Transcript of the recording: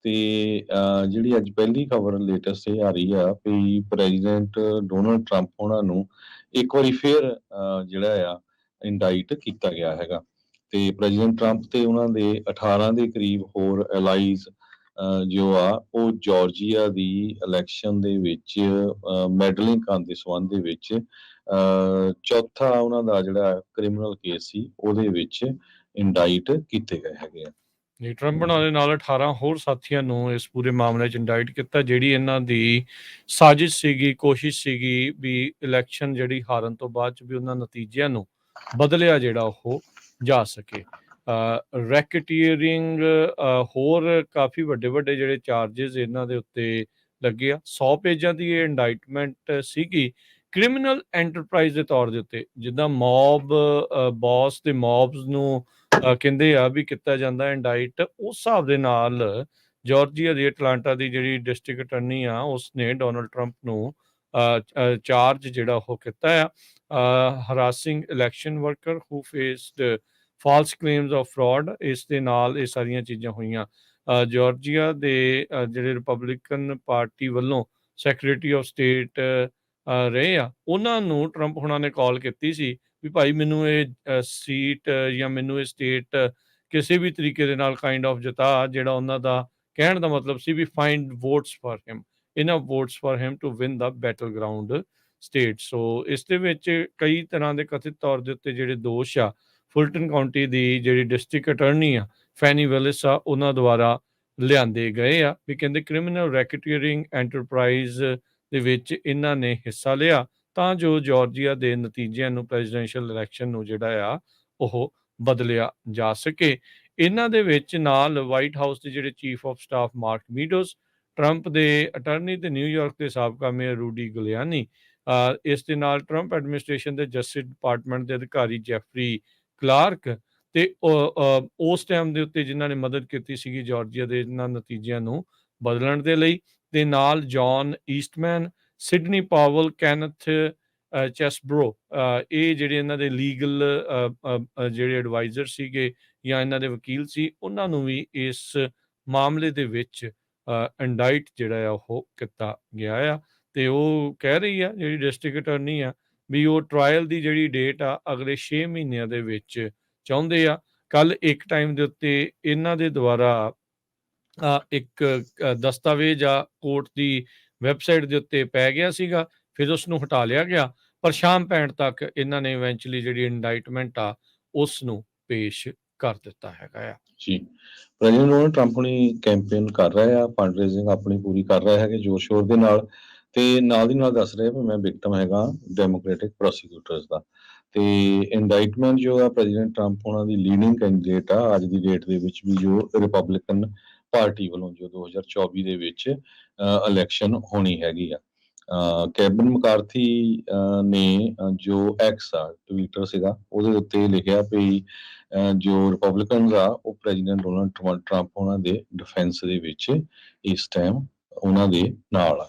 ਤੇ ਜਿਹੜੀ ਅੱਜ ਪਹਿਲੀ ਖਬਰ ਲੇਟੈਸਟ ਇਹ ਆ ਰਹੀ ਆ ਵੀ ਪ੍ਰੈਜ਼ੀਡੈਂਟ ਡੋਨਲਡ ਟਰੰਪ ਉਹਨਾਂ ਨੂੰ ਇੱਕ ਵਾਰੀ ਫਿਰ ਜਿਹੜਾ ਆ ਇੰਡਾਈਟ ਕੀਤਾ ਗਿਆ ਹੈਗਾ। ਤੇ ਪ੍ਰੈਜ਼ੀਡੈਂਟ ਟਰੰਪ ਤੇ ਉਹਨਾਂ ਦੇ 18 ਦੇ ਕਰੀਬ ਹੋਰ ਐਲਾਈਜ਼ ਜੋ ਆ ਉਹ ਜਾਰਜੀਆ ਦੀ ਇਲੈਕਸ਼ਨ ਦੇ ਵਿੱਚ ਮੈਡਲਿੰਗ ਕਰਨ ਦੇ ਸੰਬੰਧ ਦੇ ਵਿੱਚ ਚੌਥਾ ਉਹਨਾਂ ਦਾ ਜਿਹੜਾ ਕ੍ਰਿਮੀਨਲ ਕੇਸ ਸੀ ਉਹਦੇ ਵਿੱਚ ਇੰਡਾਈਟ ਕੀਤੇ ਗਏ ਹੈਗੇ ਆ। ਜੀ, ਟਰੰਪ ਉਹਨਾਂ ਦੇ ਨਾਲ 18 ਹੋਰ ਸਾਥੀਆਂ ਨੂੰ ਇਸ ਪੂਰੇ ਮਾਮਲੇ 'ਚ ਇੰਡਾਈਟ ਕੀਤਾ, ਜਿਹੜੀ ਇਹਨਾਂ ਦੀ ਸਾਜ਼ਿਸ਼ ਸੀਗੀ, ਕੋਸ਼ਿਸ਼ ਸੀਗੀ ਵੀ ਇਲੈਕਸ਼ਨ ਜਿਹੜੀ ਹਾਰਨ ਤੋਂ ਬਾਅਦ 'ਚ ਵੀ ਉਹਨਾਂ ਨਤੀਜਿਆਂ ਨੂੰ ਬਦਲਿਆ ਜਿਹੜਾ ਉਹ ਜਾ ਸਕੇ। ਰੈਕਟੀਅਰਿੰਗ ਹੋਰ ਕਾਫੀ ਵੱਡੇ ਵੱਡੇ ਜਿਹੜੇ ਚਾਰਜਿਸ ਇਹਨਾਂ ਦੇ ਉੱਤੇ ਲੱਗੇ ਆ। 100 ਪੇਜਾਂ ਦੀ ਇਹ ਇੰਡਾਈਟਮੈਂਟ ਸੀਗੀ ਕ੍ਰਿਮੀਨਲ ਐਂਟਰਪ੍ਰਾਈਜ਼ ਦੇ ਤੌਰ ਦੇ ਉੱਤੇ, ਜਿੱਦਾਂ ਮੌਬ ਬੌਸ ਤੇ ਮੌਬਸ ਨੂੰ ਕਹਿੰਦੇ ਆ ਵੀ ਕੀਤਾ ਜਾਂਦਾ ਇੰਡਾਈਟ, ਉਸ ਹਿਸਾਬ ਦੇ ਨਾਲ ਜਾਰਜੀਆ ਦੀ ਅਟਲਾਂਟਾ ਦੀ ਜਿਹੜੀ ਡਿਸਟ੍ਰਿਕਟ ਅਟਰਨੀ ਆ ਉਸਨੇ ਡੋਨਲਡ ਟਰੰਪ ਨੂੰ ਚਾਰਜ ਜਿਹੜਾ ਉਹ ਕੀਤਾ ਆ harassing election worker who faced false claims of fraud. ਇਸ ਦੇ ਨਾਲ ਇਹ ਸਾਰੀਆਂ ਚੀਜ਼ਾਂ ਹੋਈਆਂ। ਜਾਰਜੀਆ ਦੇ ਜਿਹੜੇ ਰਿਪਬਲਿਕਨ ਪਾਰਟੀ ਵੱਲੋਂ ਸੈਕਟਰੀ ਆਫ ਸਟੇਟ ਰਹੇ ਆ, ਉਹਨਾਂ ਨੂੰ ਟਰੰਪ ਹੁਣਾਂ ਨੇ ਕਾਲ ਕੀਤੀ ਸੀ ਵੀ ਭਾਈ ਮੈਨੂੰ ਇਹ ਸੀਟ ਜਾਂ ਮੈਨੂੰ ਇਹ ਸਟੇਟ ਕਿਸੇ ਵੀ ਤਰੀਕੇ ਦੇ ਨਾਲ ਕਾਈਂਡ ਆਫ ਜਿਤਾ, ਜਿਹੜਾ ਉਹਨਾਂ ਦਾ ਕਹਿਣ ਦਾ ਮਤਲਬ ਸੀ ਵੀ find votes for him, enough votes for him to win the battleground state. So ਇਸ ਦੇ ਵਿੱਚ ਕਈ ਤਰ੍ਹਾਂ ਦੇ ਕਥਿਤ ਤੌਰ ਦੇ ਉੱਤੇ ਜਿਹੜੇ ਦੋਸ਼ ਆ ਫੁਲਟਨ ਕਾਉਂਟੀ ਦੀ ਜਿਹੜੀ ਡਿਸਟ੍ਰਿਕਟ ਅਟਰਨੀ ਆ ਫੈਨੀ ਵਿਲਿਸ ਆ, ਉਹਨਾਂ ਦੁਆਰਾ ਲਿਆਂਦੇ ਗਏ ਆ ਵੀ ਕਹਿੰਦੇ ਕ੍ਰਿਮੀਨਲ ਰੈਕਟੀਅਰਿੰਗ ਐਂਟਰਪ੍ਰਾਈਜ਼ ਦੇ ਵਿੱਚ ਇਹਨਾਂ ਨੇ ਹਿੱਸਾ ਲਿਆ ਤਾਂ ਜੋ ਜਾਰਜੀਆ ਦੇ ਨਤੀਜਿਆਂ ਨੂੰ ਪ੍ਰੈਜ਼ੀਡੈਂਸ਼ੀਅਲ ਇਲੈਕਸ਼ਨ ਨੂੰ ਜਿਹੜਾ ਆ ਉਹ ਬਦਲਿਆ ਜਾ ਸਕੇ। ਇਹਨਾਂ ਦੇ ਵਿੱਚ ਨਾਲ ਵਾਈਟ ਹਾਊਸ ਦੇ ਜਿਹੜੇ chief of staff Mark Meadows, Trump ਦੇ ਅਟਰਨੀ ਤੇ ਨਿਊਯਾਰਕ ਦੇ ਸਾਬਕਾ ਮੇਅਰ ਰੂਡੀ ਗੁਲਿਆਨੀ, ਇਸ ਦੇ ਨਾਲ ਟਰੰਪ ਐਡਮਿਨਿਸਟ੍ਰੇਸ਼ਨ ਦੇ ਜਸਟਿਸ ਡਿਪਾਰਟਮੈਂਟ ਦੇ ਅਧਿਕਾਰੀ ਜੈਫਰੀ ਕਲਾਰਕ ਤੇ ਉਸ ਟਾਈਮ ਦੇ ਉੱਤੇ ਜਿਨ੍ਹਾਂ ਨੇ ਮਦਦ ਕੀਤੀ ਸੀਗੀ ਜਾਰਜੀਆ ਦੇ ਇਹਨਾਂ ਨਤੀਜਿਆਂ ਨੂੰ ਬਦਲਣ ਦੇ ਲਈ, ਤੇ ਨਾਲ ਜੌਨ ਈਸਟਮੈਨ, ਸਿਡਨੀ ਪਾਵਲ, ਕੈਨਥ ਚੈਸਬਰੋ, ਇਹ ਜਿਹੜੇ ਇਹਨਾਂ ਦੇ ਲੀਗਲ ਜਿਹੜੇ ਐਡਵਾਈਜ਼ਰ ਸੀਗੇ ਜਾਂ ਇਹਨਾਂ ਦੇ ਵਕੀਲ ਸੀ, ਉਹਨਾਂ ਨੂੰ ਵੀ ਇਸ ਮਾਮਲੇ ਦੇ ਵਿੱਚ ਇੰਡਾਈਟ ਜਿਹੜਾ ਆ ਉਹ ਕੀਤਾ ਗਿਆ ਆ। ਤੇ ਉਹ ਕਹਿ ਰਹੀ ਆ ਜਿਹੜੀ ਡਿਸਟ੍ਰਿਕਟ ਅਟਰਨੀ ਆ ਵੀ ਉਹ ਟਰਾਇਲ ਦੀ ਜਿਹੜੀ ਡੇਟ ਆ ਅਗਲੇ 6 ਮਹੀਨਿਆਂ ਦੇ ਵਿੱਚ ਚਾਹੁੰਦੇ ਆ। ਕੱਲ ਇੱਕ ਟਾਈਮ ਦੇ ਉੱਤੇ ਇਹਨਾਂ ਦੇ ਦੁਆਰਾ ਇੱਕ ਦਸਤਾਵੇਜ਼ ਆ ਕੋਰਟ ਦੀ ਵੈਬਸਾਈਟ ਦੇ ਉੱਤੇ ਪੈ ਗਿਆ ਸੀਗਾ, ਫਿਰ ਉਸ ਨੂੰ ਹਟਾ ਲਿਆ ਗਿਆ, ਪਰ ਸ਼ਾਮ ਪੈਣ ਤੱਕ ਇਹਨਾਂ ਨੇ ਇਵੈਂਚੁਅਲੀ ਜਿਹੜੀ ਇੰਡਾਈਟਮੈਂਟ ਆ ਉਸ ਨੂੰ ਪੇਸ਼ ਕਰ ਦਿੱਤਾ ਹੈਗਾ ਆ। ਜੀ, ਪ੍ਰੈਜ਼ੀਡੈਂਟ ਡੋਨਲਡ ਟਰੰਪ ਹੁਣੀ ਕੈਂਪੇਨ ਕਰ ਰਹੇ ਆ, ਫੰਡ ਰੇਜ਼ਿੰਗ ਆਪਣੀ ਪੂਰੀ ਕਰ ਰਹੇ ਹੈਗੇ ਜ਼ੋਰ ਸ਼ੋਰ ਦੇ ਨਾਲ, ਤੇ ਨਾਲ ਦੀ ਨਾਲ ਦੱਸ ਰਹੇ ਵੀ ਮੈਂ ਵਿਕਟਮ ਹੈਗਾ ਡੈਮੋਕ੍ਰੈਟਿਕ ਪ੍ਰੋਸੀਕਿਊਟਰਸ ਦਾ। ਤੇ ਇੰਡਾਈਟਮੈਂਟ ਜੋ ਆ ਪ੍ਰੈਜ਼ੀਡੈਂਟ ਟਰੰਪ ਉਹਨਾਂ ਦੀ ਲੀਡਿੰਗ ਕੈਂਡੀਡੇਟ ਆ ਅੱਜ ਦੀ ਡੇਟ ਦੇ ਵਿੱਚ ਵੀ, ਜੋ ਰਿਪਬਲਿਕਨ ਪਾਰਟੀ ਵੱਲੋਂ ਜੋ 2024 ਦੇ ਵਿੱਚ ਇਲੈਕਸ਼ਨ ਹੋਣੀ ਹੈਗੀ ਆ। ਕੈਬਨ ਮਕਾਰਥੀ ਨੇ ਜੋ ਐਕਸ ਆ ਟਵਿੱਟਰ ਸੀਗਾ ਉਹਦੇ ਉੱਤੇ ਲਿਖਿਆ ਵੀ ਜੋ ਰਿਪਬਲਿਕਨਸ ਆ ਉਹ ਪ੍ਰੈਜ਼ੀਡੈਂਟ ਡੋਨਲਡ ਟਰੰਪ ਉਹਨਾਂ ਦੇ ਡਿਫੈਂਸ ਦੇ ਵਿੱਚ ਇਸ ਟਾਈਮ ਉਹਨਾਂ ਦੇ ਨਾਲ ਆ।